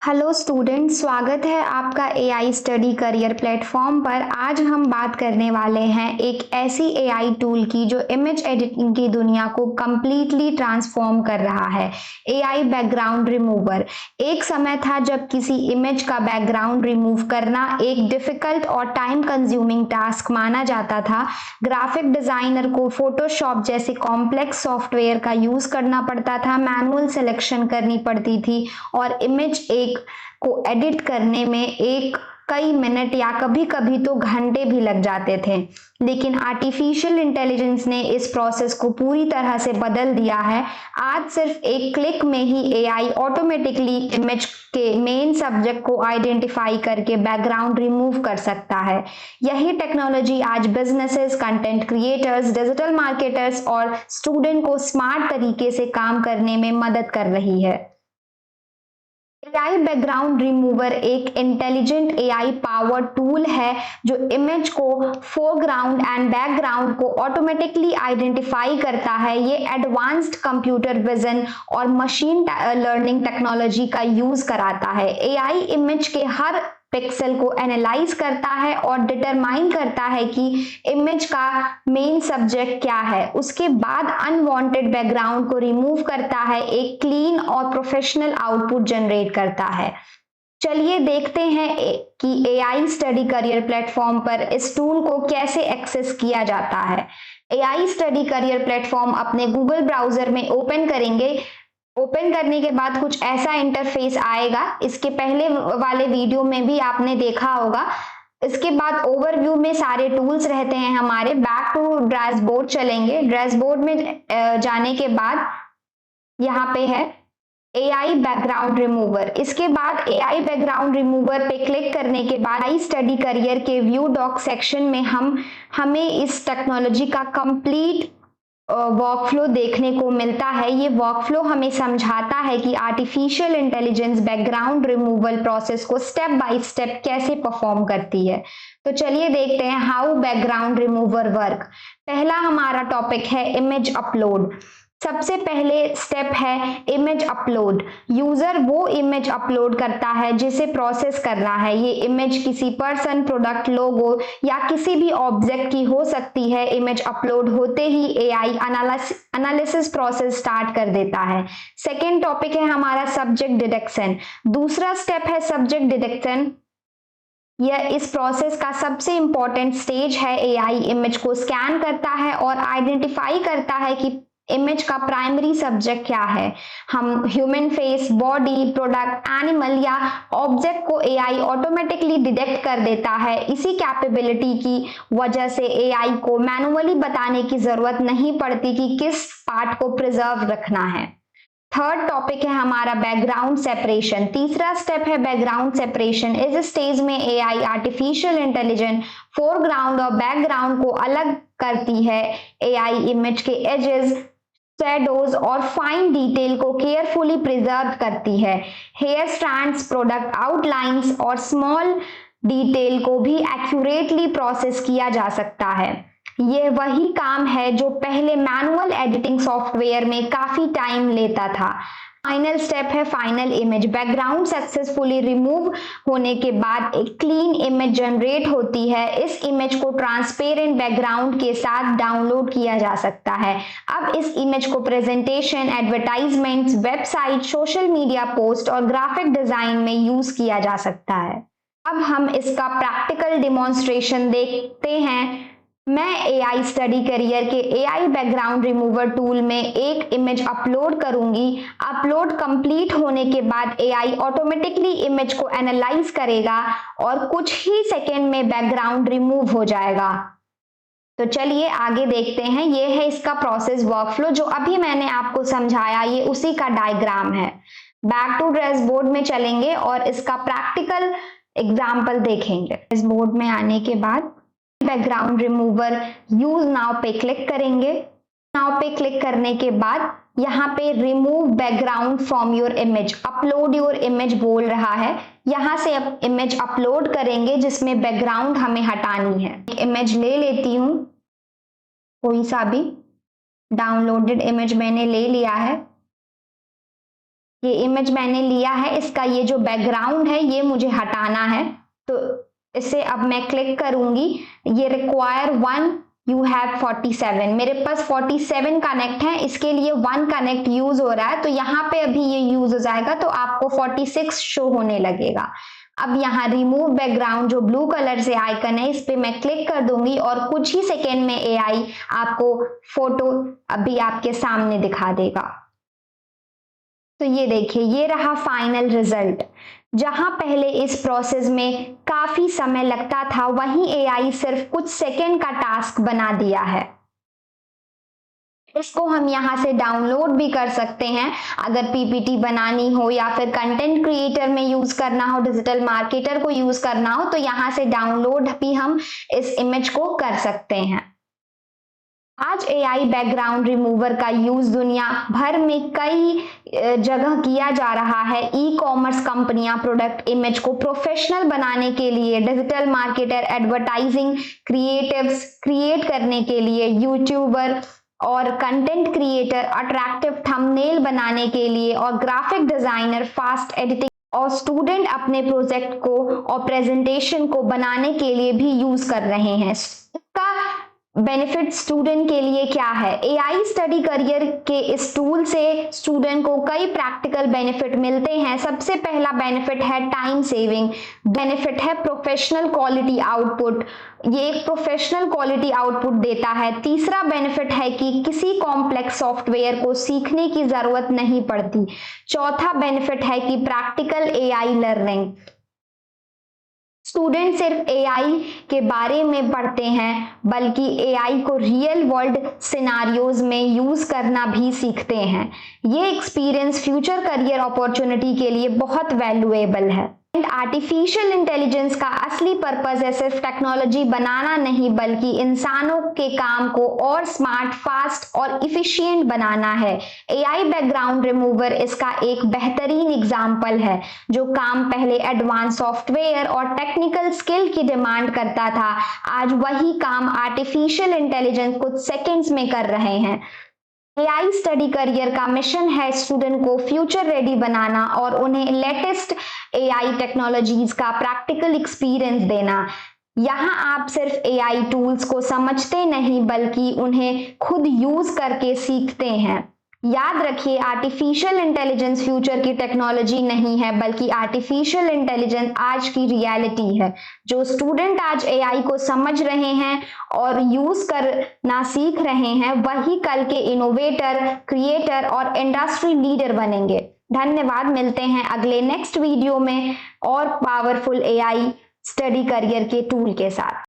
Hello student, स्वागत है आपका एआई स्टडी करियर प्लेटफॉर्म पर। आज हम बात करने वाले हैं एक ऐसी एआई टूल की जो इमेज एडिटिंग की दुनिया को कंप्लीटली ट्रांसफॉर्म कर रहा है। AI background remover. एक समय था जब किसी इमेज का बैकग्राउंड रिमूव करना एक डिफिकल्ट और टाइम कंज्यूमिंग टास्क माना जाता था। ग्राफिक डिजाइनर को फोटोशॉप जैसे कॉम्प्लेक्स सॉफ्टवेयर का यूज करना पड़ता था, मैनुअल सिलेक्शन करनी पड़ती थी और इमेज को एडिट करने में कई मिनट या कभी कभी तो घंटे भी लग जाते थे। लेकिन आर्टिफिशियल इंटेलिजेंस ने इस प्रोसेस को पूरी तरह से बदल दिया है। आज सिर्फ एक क्लिक में ही एआई ऑटोमेटिकली इमेज के मेन सब्जेक्ट को आइडेंटिफाई करके बैकग्राउंड रिमूव कर सकता है। यही टेक्नोलॉजी आज businesses, content creators, digital marketers और स्टूडेंट को स्मार्ट तरीके से काम करने में मदद कर रही है। एआई बैकग्राउंड रिमूवर एक इंटेलिजेंट एआई पावर टूल है जो इमेज को फोरग्राउंड एंड बैकग्राउंड को ऑटोमेटिकली आइडेंटिफाई करता है। ये एडवांस्ड कंप्यूटर विजन और मशीन लर्निंग टेक्नोलॉजी का यूज कराता है। एआई इमेज के हर पिक्सल को एनालाइज करता है और डिटरमाइन करता है कि इमेज का मेन सब्जेक्ट क्या है। उसके बाद अनवांटेड बैकग्राउंड को रिमूव करता है, एक क्लीन और प्रोफेशनल आउटपुट जनरेट करता है। चलिए देखते हैं कि एआई स्टडी करियर प्लेटफॉर्म पर इस टूल को कैसे एक्सेस किया जाता है। एआई स्टडी करियर प्लेटफॉर्म अपने गूगल ब्राउजर में ओपन करेंगे। ओपन करने के बाद कुछ ऐसा इंटरफेस आएगा। इसके पहले वाले वीडियो में भी आपने देखा होगा। इसके बाद ओवरव्यू में सारे टूल्स रहते हैं हमारे। बैक टू डैशबोर्ड चलेंगे। डैशबोर्ड में जाने के बाद यहाँ पे है एआई बैकग्राउंड रिमूवर। इसके बाद एआई बैकग्राउंड रिमूवर पे क्लिक करने के बाद एआई स्टडी करियर के व्यू डॉक सेक्शन में हमें इस टेक्नोलॉजी का कंप्लीट वर्कफ्लो देखने को मिलता है। ये वर्कफ्लो हमें समझाता है कि artificial intelligence background removal process को स्टेप बाय स्टेप कैसे परफॉर्म करती है। तो चलिए देखते हैं हाउ बैकग्राउंड रिमूवर वर्क। पहला हमारा टॉपिक है इमेज अपलोड। सबसे पहले स्टेप है इमेज अपलोड। यूजर वो इमेज अपलोड करता है जिसे प्रोसेस करना है। ये इमेज किसी पर्सन, प्रोडक्ट, लोगो या किसी भी ऑब्जेक्ट की हो सकती है। इमेज अपलोड होते ही एआई एनालिसिस प्रोसेस स्टार्ट कर देता है। सेकेंड टॉपिक है हमारा सब्जेक्ट डिटेक्शन। दूसरा स्टेप है सब्जेक्ट डिटेक्शन। यह इस प्रोसेस का सबसे इंपॉर्टेंट स्टेज है। एआई इमेज को स्कैन करता है और आइडेंटिफाई करता है कि इमेज का प्राइमरी सब्जेक्ट क्या है। हम human face, body, product, animal या ऑब्जेक्ट को एआई ऑटोमेटिकली डिटेक्ट कर देता है। इसी कैपेबिलिटी की वजह से एआई को मैनुअली बताने की जरूरत नहीं पड़ती कि किस पार्ट को प्रिजर्व रखना है। थर्ड टॉपिक है हमारा बैकग्राउंड सेपरेशन। तीसरा स्टेप है बैकग्राउंड सेपरेशन। इस स्टेज में एआई आर्टिफिशियल इंटेलिजेंस फोरग्राउंड और बैकग्राउंड को अलग करती है। एआई इमेज के एजेस, शैडोज और फाइन डिटेल को केयरफुली प्रिजर्व करती है। हेयर स्ट्रैंड्स, प्रोडक्ट आउटलाइंस और स्मॉल डिटेल को भी एक्यूरेटली प्रोसेस किया जा सकता है। ये वही काम है जो पहले मैनुअल एडिटिंग सॉफ्टवेयर में काफी टाइम लेता था। फाइनल स्टेप है final image. Background successfully remove होने के बाद एक क्लीन इमेज जनरेट होती है। इस इमेज को ट्रांसपेरेंट बैकग्राउंड के साथ डाउनलोड किया जा सकता है। अब इस इमेज को presentation, advertisements, website, social media post और ग्राफिक डिजाइन में यूज किया जा सकता है। अब हम इसका प्रैक्टिकल डिमॉन्स्ट्रेशन देखते हैं। मैं एआई स्टडी करियर के एआई बैकग्राउंड रिमूवर टूल में एक इमेज अपलोड करूंगी। अपलोड कंप्लीट होने के बाद एआई ऑटोमेटिकली इमेज को एनालाइज करेगा और कुछ ही सेकेंड में बैकग्राउंड रिमूव हो जाएगा। तो चलिए आगे देखते हैं। ये है इसका प्रोसेस वर्कफ्लो जो अभी मैंने आपको समझाया, ये उसी का डायग्राम है। बैक टू डैशबोर्ड में चलेंगे और इसका प्रैक्टिकल एग्जाम्पल देखेंगे। डैशबोर्ड में आने के बाद बैकग्राउंड रिमूवर यूज नाउ पे क्लिक करेंगे। नाउ पे क्लिक करने के बाद यहाँ पे remove background from your image, upload your image बोल रहा है। यहाँ से अब इमेज अपलोड करेंगे जिसमें बैकग्राउंड हमें हटानी है। इमेज ले लेती हूँ, कोई सा भी डाउनलोडेड इमेज मैंने ले लिया है। ये इमेज मैंने लिया है, इसका ये जो बैकग्राउंड है ये मुझे हटाना है, तो इसे अब मैं क्लिक करूंगी। ये रिक्वायर 1 यू हैव 47, मेरे पास 47 कनेक्ट है, इसके लिए 1 कनेक्ट यूज हो रहा है, तो यहाँ पे अभी ये यूज हो जाएगा तो आपको 46 शो होने लगेगा। अब यहाँ रिमूव बैकग्राउंड जो ब्लू कलर से आइकन है, इस पे मैं क्लिक कर दूंगी और कुछ ही सेकेंड में एआई आपको फोटो अभी आपके सामने दिखा देगा। तो ये देखिए, ये रहा फाइनल रिजल्ट। जहां पहले इस प्रोसेस में काफी समय लगता था, वहीं एआई सिर्फ कुछ सेकेंड का टास्क बना दिया है। इसको हम यहाँ से डाउनलोड भी कर सकते हैं अगर पीपीटी बनानी हो या फिर कंटेंट क्रिएटर में यूज करना हो, डिजिटल मार्केटर को यूज करना हो, तो यहाँ से डाउनलोड भी हम इस इमेज को कर सकते हैं। आज एआई बैकग्राउंड रिमूवर का यूज दुनिया भर में कई जगह किया जा रहा है। ई कॉमर्स कंपनियां प्रोडक्ट इमेज को प्रोफेशनल बनाने के लिए, digital marketer advertising creatives create करने के लिए, यूट्यूबर और कंटेंट क्रिएटर अट्रैक्टिव थंबनेल बनाने के लिए, और ग्राफिक डिजाइनर फास्ट एडिटिंग, और स्टूडेंट अपने प्रोजेक्ट को और प्रेजेंटेशन को बनाने के लिए भी यूज कर रहे हैं। इसका बेनिफिट स्टूडेंट के लिए क्या है? एआई स्टडी करियर के इस टूल से स्टूडेंट को कई प्रैक्टिकल बेनिफिट मिलते हैं। सबसे पहला बेनिफिट है टाइम सेविंग, बेनिफिट है प्रोफेशनल क्वालिटी आउटपुट, ये एक प्रोफेशनल क्वालिटी आउटपुट देता है। तीसरा बेनिफिट है कि किसी कॉम्प्लेक्स सॉफ्टवेयर को सीखने की जरूरत नहीं पड़ती। चौथा बेनिफिट है कि प्रैक्टिकल एआई लर्निंग, स्टूडेंट सिर्फ एआई के बारे में पढ़ते हैं बल्कि एआई को रियल वर्ल्ड सिनारियोज में यूज करना भी सीखते हैं। ये एक्सपीरियंस फ्यूचर करियर अपॉर्चुनिटी के लिए बहुत वैल्यूएबल है। आर्टिफिशियल इंटेलिजेंस का असली पर्पस है सिर्फ टेक्नोलॉजी बनाना नहीं, बल्कि इंसानों के काम को और स्मार्ट, फास्ट और इफिशिएंट बनाना है। एआई बैकग्राउंड रिमूवर इसका एक बेहतरीन एग्जाम्पल है। जो काम पहले एडवांस सॉफ्टवेयर और टेक्निकल स्किल की डिमांड करता था, आज वही काम आर्टिफिशियल इंटेलिजेंस कुछ सेकेंड्स में कर रहे हैं। एआई स्टडी करियर का मिशन है स्टूडेंट को फ्यूचर रेडी बनाना और उन्हें लेटेस्ट एआई टेक्नोलॉजीज का प्रैक्टिकल एक्सपीरियंस देना। यहाँ आप सिर्फ एआई टूल्स को समझते नहीं बल्कि उन्हें खुद यूज करके सीखते हैं। याद रखिए, आर्टिफिशियल इंटेलिजेंस फ्यूचर की टेक्नोलॉजी नहीं है बल्कि आर्टिफिशियल इंटेलिजेंस आज की रियलिटी है। जो स्टूडेंट आज एआई को समझ रहे हैं और यूज करना सीख रहे हैं, वही कल के इनोवेटर, क्रिएटर और इंडस्ट्री लीडर बनेंगे। धन्यवाद, मिलते हैं अगले नेक्स्ट वीडियो में और पावरफुल एआई स्टडी करियर के टूल के साथ।